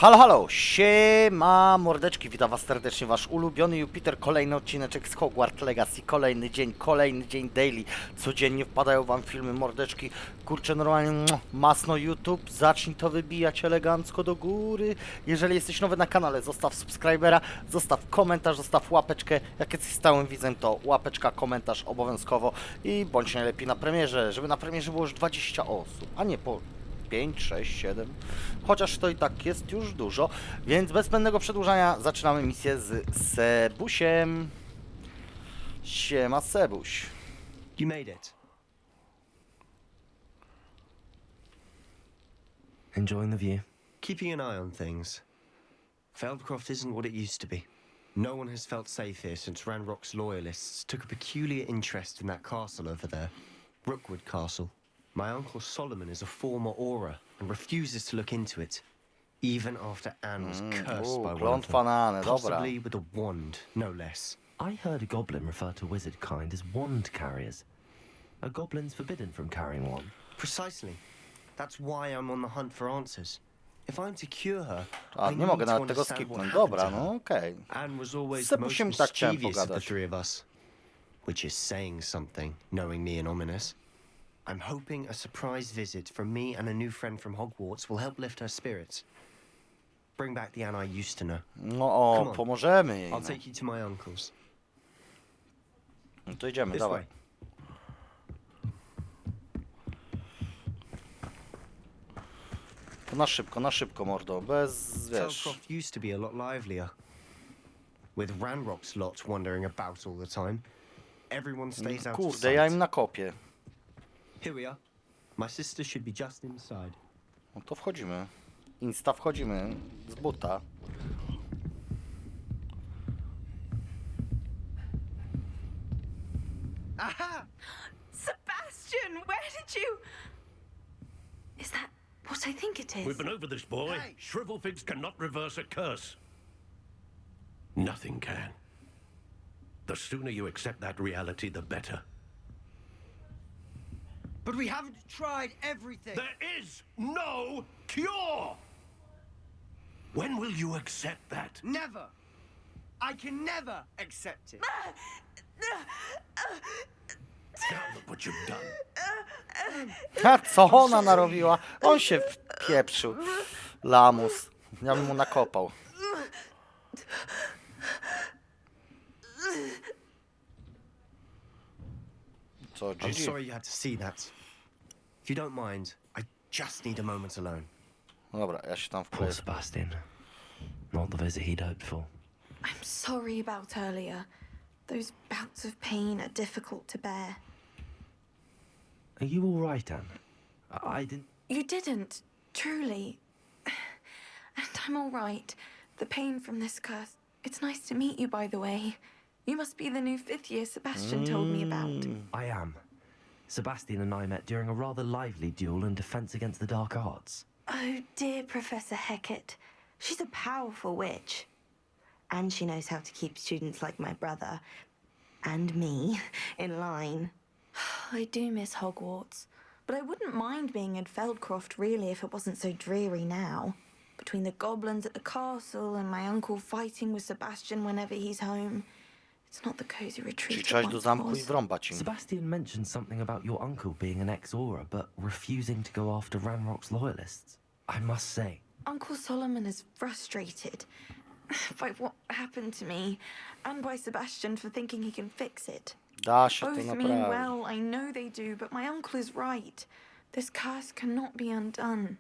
Halo, halo, siema mordeczki, witam was serdecznie, wasz ulubiony Jupiter, kolejny odcineczek z Hogwart Legacy, kolejny dzień daily, codziennie wpadają wam filmy mordeczki, kurczę normalnie, masno YouTube, zacznij to wybijać elegancko do góry, jeżeli jesteś nowy na kanale, zostaw subskrybera, zostaw komentarz, zostaw łapeczkę, jak jesteś stałym widzem, to łapeczka, komentarz obowiązkowo i bądź najlepiej na premierze, żeby na premierze było już 20 osób, a nie po 5, 6, 7, chociaż to i tak jest już dużo, więc bez zbędnego przedłużania zaczynamy misję z Sebusiem. Siema Sebuś. You made it. Enjoying the view? Keeping an eye on things. Feldcroft isn't what it used to be. No one has felt safe here since Ranrock's loyalists took a peculiar interest in that castle over there. Rookwood Castle. My uncle Solomon is a former Auror and refuses to look into it, even after Anne was cursed by one of them, possibly with a wand, no less. I heard a goblin refer to wizard kind as wand carriers. A goblin's forbidden from carrying one. Precisely. That's why I'm on the hunt for answers. If I'm to cure her, A, I nie mogę need to nawet tego understand what skipnąć. happened Dobra, to her. no okej. Anne was always Z the most Sebusiem tak chciałem mischievous of the pogadać. three of us, which is saying something, knowing me and ominous. I'm hoping a surprise visit from me and a new friend from Hogwarts will help lift her spirits. Bring back the Anne I used to know. No Come o, on. pomożemy jej. I'll No. take you to my uncle's. No to idziemy, This dawaj. way. To na szybko mordo, bez, wiesz. Feldcroft used to be a lot livelier. With Ranrock's lot wandering about all the time, everyone stays out of Kurde, ja im sight. nakopię. Here we are. My sister should be just inside. No to wchodzimy. Insta wchodzimy z buta. Aha! Sebastian, where did you... Is that what I think it is? We've been over this, boy. Hey. Shrivelfigs cannot reverse a curse. Nothing can. The sooner you accept that reality, the better. But we haven't tried everything. There is no cure! When will you accept that? Never. I can never accept it. Now look what you've done. Ha, co ona narobiła? On się wpieprzył. Lamus. Ja bym mu nakopał. Co, I'm GG? sorry you had to see that. If you don't mind, I just need a moment alone. Dobra, ja się tam Poor wkleję. Sebastian. Not the visit he'd hoped for. I'm sorry about earlier. Those bouts of pain are difficult to bear. Are you all right, Anne? I didn't... You didn't, truly. And I'm all right. The pain from this curse... It's nice to meet you, by the way. You must be the new 5th year Sebastian told me about. I am. Sebastian and I met during a rather lively duel in defense against the dark arts. Oh, dear Professor Hecat. She's a powerful witch. And she knows how to keep students like my brother and me in line. I do miss Hogwarts, but I wouldn't mind being in Feldcroft really if it wasn't so dreary now. Between the goblins at the castle and my uncle fighting with Sebastian whenever he's home. It's not the cozy Czyli retreat it trzeba iść do once zamku i was. wrąbać im. Sebastian mentioned something about your uncle being an ex-Auror, but refusing to go after Ranrock's loyalists. I must say, Uncle Solomon is frustrated by what happened to me and by Sebastian for thinking he can fix it. Da się to Both mean naprawić. well, I know they do, but my uncle is right. This curse cannot be undone.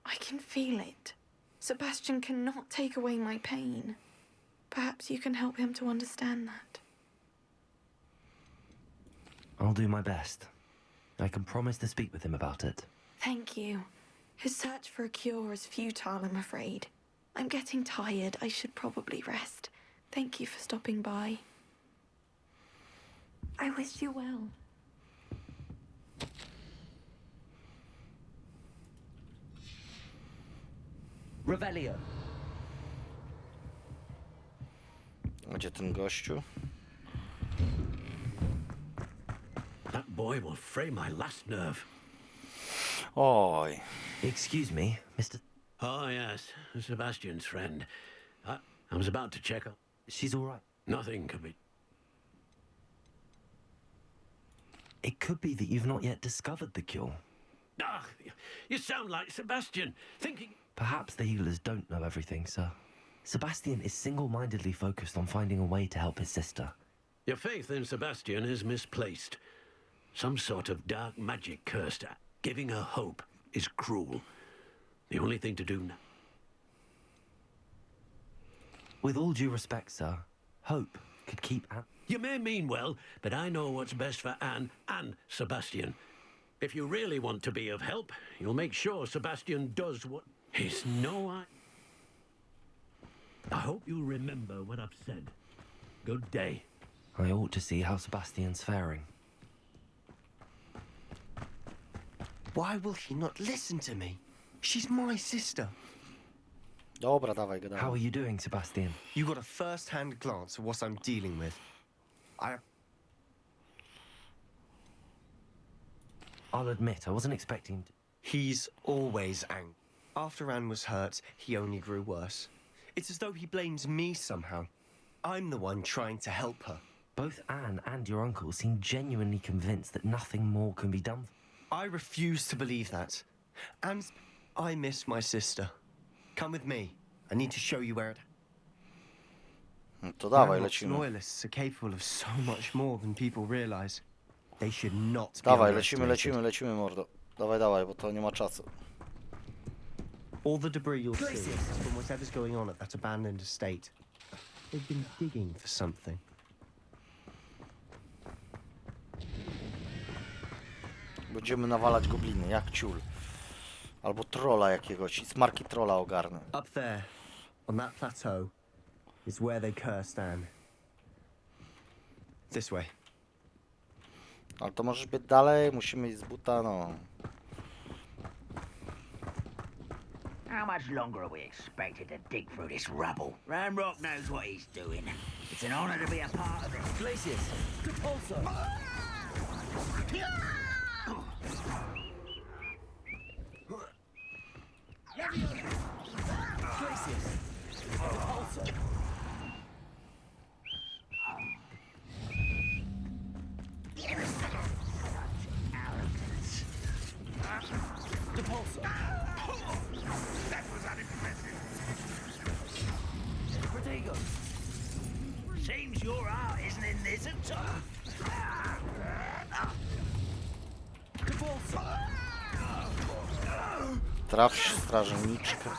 I can feel it. Sebastian cannot take away my pain. Perhaps you can help him to understand that. I'll do my best. I can promise to speak with him about it. Thank you. His search for a cure is futile, I'm afraid. I'm getting tired. I should probably rest. Thank you for stopping by. I wish you well. Revelio. Gdzie ten gościu? That boy will fray my last nerve. Oj. Excuse me, Mr... Oh, yes, Sebastian's friend. I was about to check up. She's all right. Nothing could be... It could be that you've not yet discovered the cure. Ah, you sound like Sebastian, thinking... Perhaps the healers don't know everything, sir. Sebastian is single-mindedly focused on finding a way to help his sister. Your faith in Sebastian is misplaced. Some sort of dark magic cursed her. Giving her hope is cruel. The only thing to do now... With all due respect, sir, hope could keep Anne... You may mean well, but I know what's best for Anne and Sebastian. If you really want to be of help, you'll make sure Sebastian does what... He's I hope you remember what I've said. Good day. I ought to see how Sebastian's faring. Why will he not listen to me? She's my sister. Dobra, dawaj, gadamy. How are you doing, Sebastian? You got a first-hand glance of what I'm dealing with. I'll admit, I wasn't expecting... He's always angry. After Anne was hurt, he only grew worse. It's as though he blames me somehow. I'm the one trying to help her. Both Anne and your uncle seem genuinely convinced that nothing more can be done. I refuse to believe that. And I miss my sister. Come with me. I need to show you where it... To dawaj, Ranrock's lecimy. loyalists are capable of so much more than people realize. They should not be Dawaj, lecimy, underestimated. lecimy, mordo. Dawaj, dawaj, bo to nie ma czasu. All the debris you'll see is from whatever's going on at that abandoned estate. They've been digging for something. Będziemy nawalać gobliny, jak ciul. Albo trolla jakiegoś, i smarki trolla ogarnę. Up there, on that plateau, is where they cursed Anne. This way. Ale to możesz być dalej, musimy iść z buta, no. How much longer are we expected to dig through this rubble? Ranrock knows what he's doing. It's an honor to be a part of it. Glacius! Repulsor! Glacius! Repulsor! Repulsor! That was unimpressive. Protego! Seems your art isn't in this at all. Repulsor! Traf strażniczkę.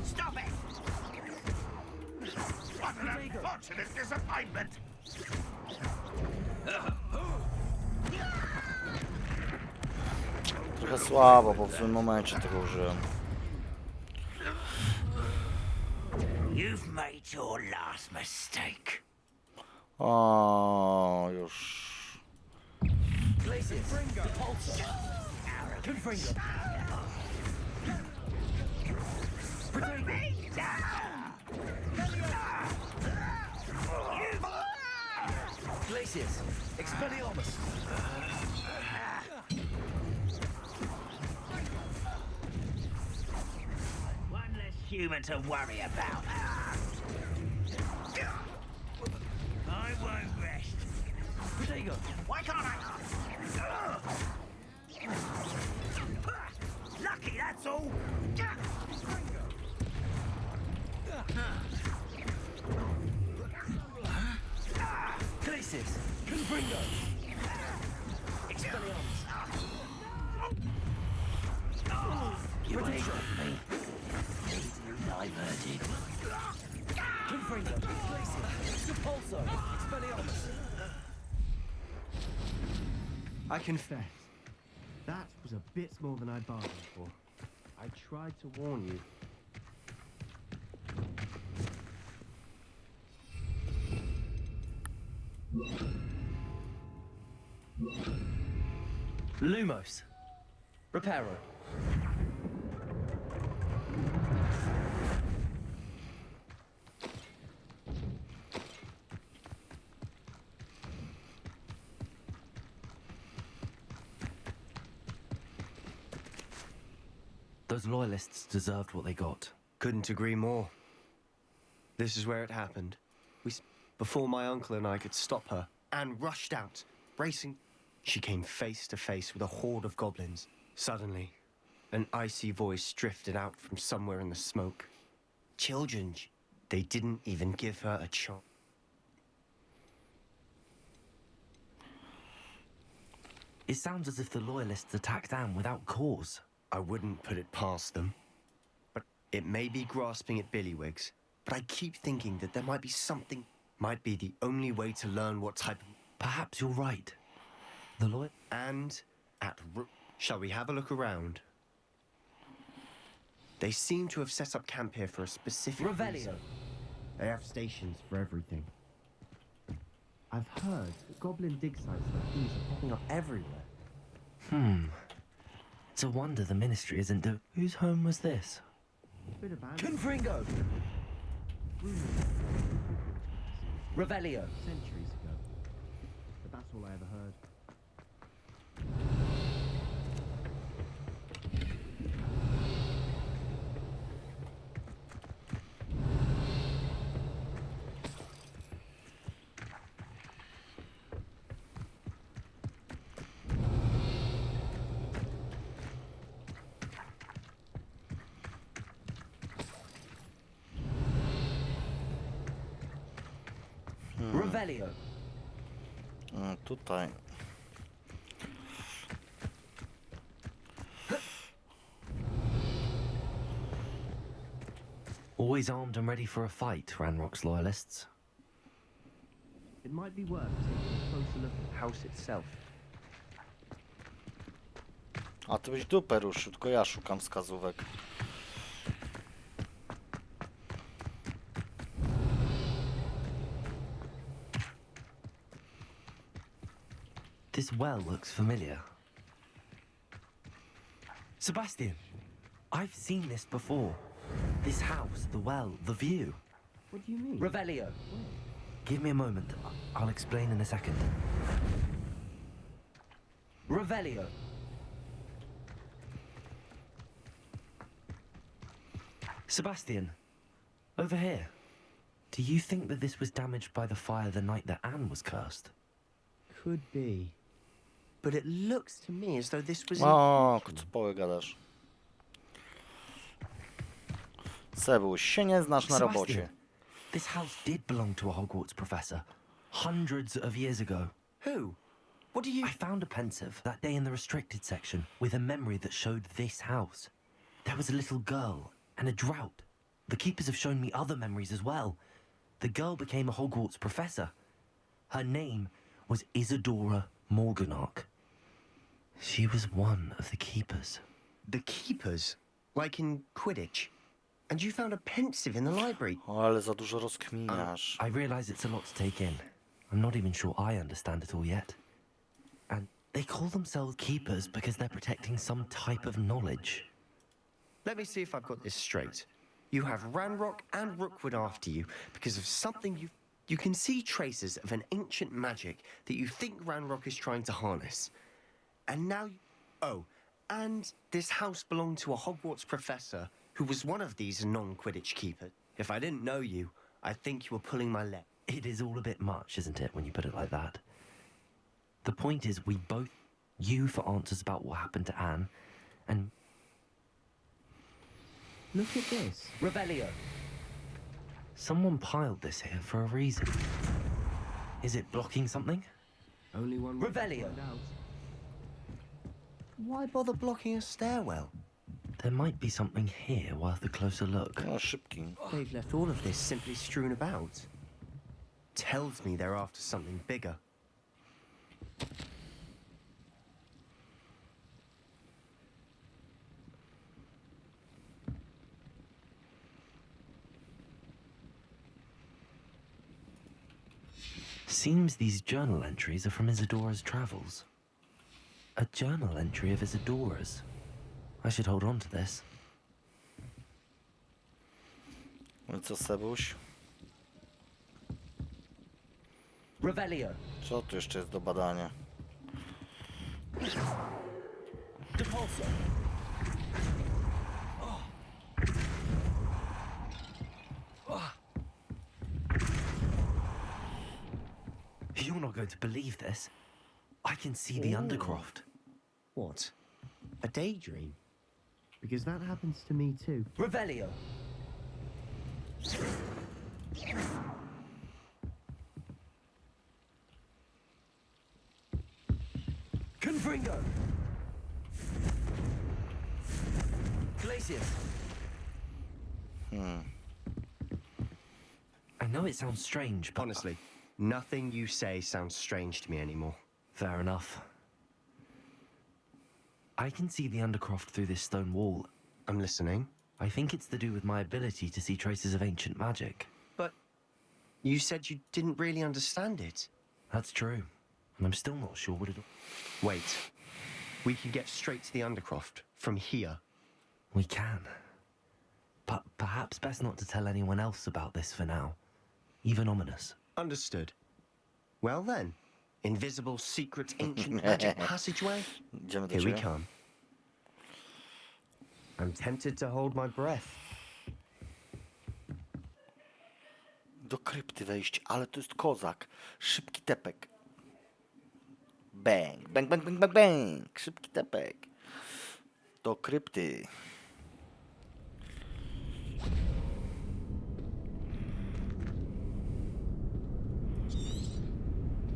Stop it! What an unfortunate disappointment. Trochę słabo, bo w złym momencie tego użyłem. You've made your last mistake. O, już. Glacius! Repulsor! Confringo! Protego! Glacius! Expelliarmus! One less human to worry about. I won't rest. Protego! Why can't I? Lucky, that's all. Glacius! Confringo! Expelliarmus! Protego! Diverted. Confringo! Glacius! Repulsor! Expelliarmus! I confess, that was a bit more than I bargained for. I tried to warn you. Lumos! Reparo! Those loyalists deserved what they got. Couldn't agree more. This is where it happened. Before my uncle and I could stop her, Anne rushed out, bracing. She came face to face with a horde of goblins. Suddenly, an icy voice drifted out from somewhere in the smoke. Children, they didn't even give her a chance. It sounds as if the loyalists attacked Anne without cause. I wouldn't put it past them. But it may be grasping at billywhigs, but I keep thinking that there might be something, might be the only way to learn what type of... Perhaps you're right. And shall we have a look around? They seem to have set up camp here for a specific reason. They have stations for everything. I've heard that goblin dig sites like these are popping up everywhere. It's a wonder the ministry isn't Whose home was this? Confringo! Revelio. Centuries ago. But that's all I ever heard. Revelio. Tutaj. Always armed and ready for a fight, Ranrock's loyalists. It might be worth taking a closer look at the house itself. A ty byś dupę ruszył, tylko ja szukam wskazówek. This well looks familiar. Sebastian, I've seen this before. This house, the well, the view. What do you mean? Revelio. Give me a moment. I'll explain in a second. Revelio. Sebastian, over here. Do you think that this was damaged by the fire the night that Anne was cursed? Could be. But it looks to me as though this was... O, co poły gadasz. Sebuś, się nie znasz na robocie. This house did belong to a Hogwarts professor. Hundreds of years ago. Who? What do you... I found a pensive that day in the restricted section with a memory that showed this house. There was a little girl and a drought. The keepers have shown me other memories as well. The girl became a Hogwarts professor. Her name was Isadora Morganach. She was one of the keepers. The keepers? Like in Quidditch? And you found a pensive in the library? O, ale za dużo rozkminiasz. I realize it's a lot to take in. I'm not even sure I understand it all yet. And they call themselves keepers because they're protecting some type of knowledge. Let me see if I've got this straight. You have Ranrock and Rookwood after you because of something you can see traces of an ancient magic that you think Ranrock is trying to harness. And now oh, and this house belonged to a Hogwarts professor who was one of these non-Quidditch keepers. If I didn't know you, I'd think you were pulling my leg. It is all a bit much, isn't it, when you put it like that? The point is, we both... You for answers about what happened to Anne, and... Look at this. Revelio. Someone piled this here for a reason. Is it blocking something? Only one way to Revelio. find out. Why bother blocking a stairwell? There might be something here worth a closer look. No, szybki. They've left all of this simply strewn about. Tells me they're after something bigger. Seems these journal entries are from Isadora's travels. A journal entry of Isadora's. I should hold on to this. No i co, Sebuś? Revelio. Co tu jeszcze jest do badania? Depulso. going to believe this. I can see the Undercroft. What? A daydream? Because that happens to me too. Revelio. Confringo. Glacius. I know it sounds strange, but Honestly, nothing you say sounds strange to me anymore. fair enough. I can see the Undercroft through this stone wall. I'm listening. I think it's to do with my ability to see traces of ancient magic. But you said you didn't really understand it. That's true, and I'm still not sure what it... Wait. We can get straight to the Undercroft from here. We can. But perhaps best not to tell anyone else about this for now. Even ominous. Understood. Well then, invisible, secret, ancient magic passageway. Idziemy do Here we ciebie. come. I'm tempted to hold my breath. Do krypty wejść, ale to jest kozak. Szybki tepek. Bang, bang, bang, bang, bang, bang. Szybki tepek. Do krypty.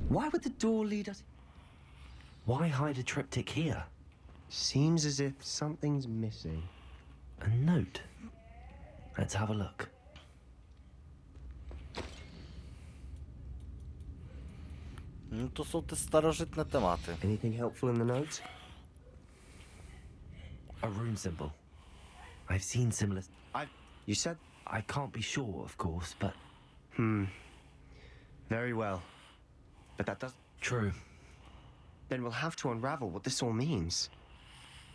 Why would the door lead us? Why hide a triptych here? Seems as if something's missing. A note. Let's have a look. No to są te starożytne tematy. Anything helpful in the note? A rune symbol. I've seen similar... You said? I can't be sure, of course, but... Very well. But that does... True. Then we'll have to unravel what this all means.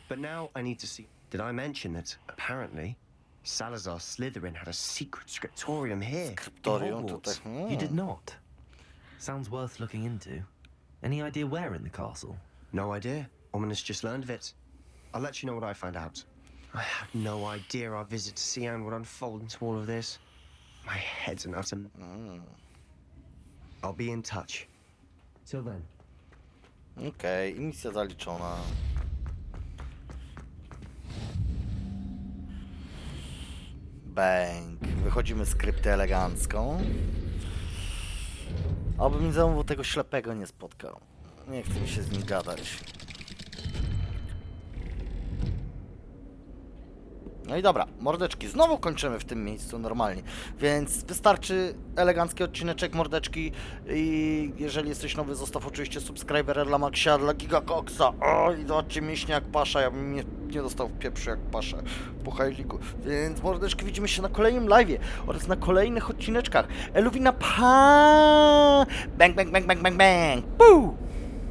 But now I need to see... Did I mention that, apparently, Salazar Slytherin had a secret scriptorium here? in Kryptorium Hogwarts? tutaj. You did not. Sounds worth looking into. Any idea where in the castle? No idea. Ominous just learned of it. I'll let you know what I find out. I had no idea our visit to CIENIU would unfold into all of this. My head's an utter... I'll be in touch. Till then. Okej, i misja zaliczona. Bang. Wychodzimy z krypty elegancką. Obym znowu tego ślepego nie spotkał. Nie chce mi się z nim gadać. No i dobra, mordeczki, znowu kończymy w tym miejscu normalnie, więc wystarczy elegancki odcineczek, mordeczki, i jeżeli jesteś nowy, zostaw oczywiście subskrybera dla Maxia, dla Gigakoksa, i zobaczcie mięśnie jak pasza, ja bym nie dostał w pieprzu jak pasza po Hajliku, więc mordeczki, widzimy się na kolejnym live'ie oraz na kolejnych odcineczkach. Eluwina pa! Bang, bang, bang, bang, bang, bang! Puu!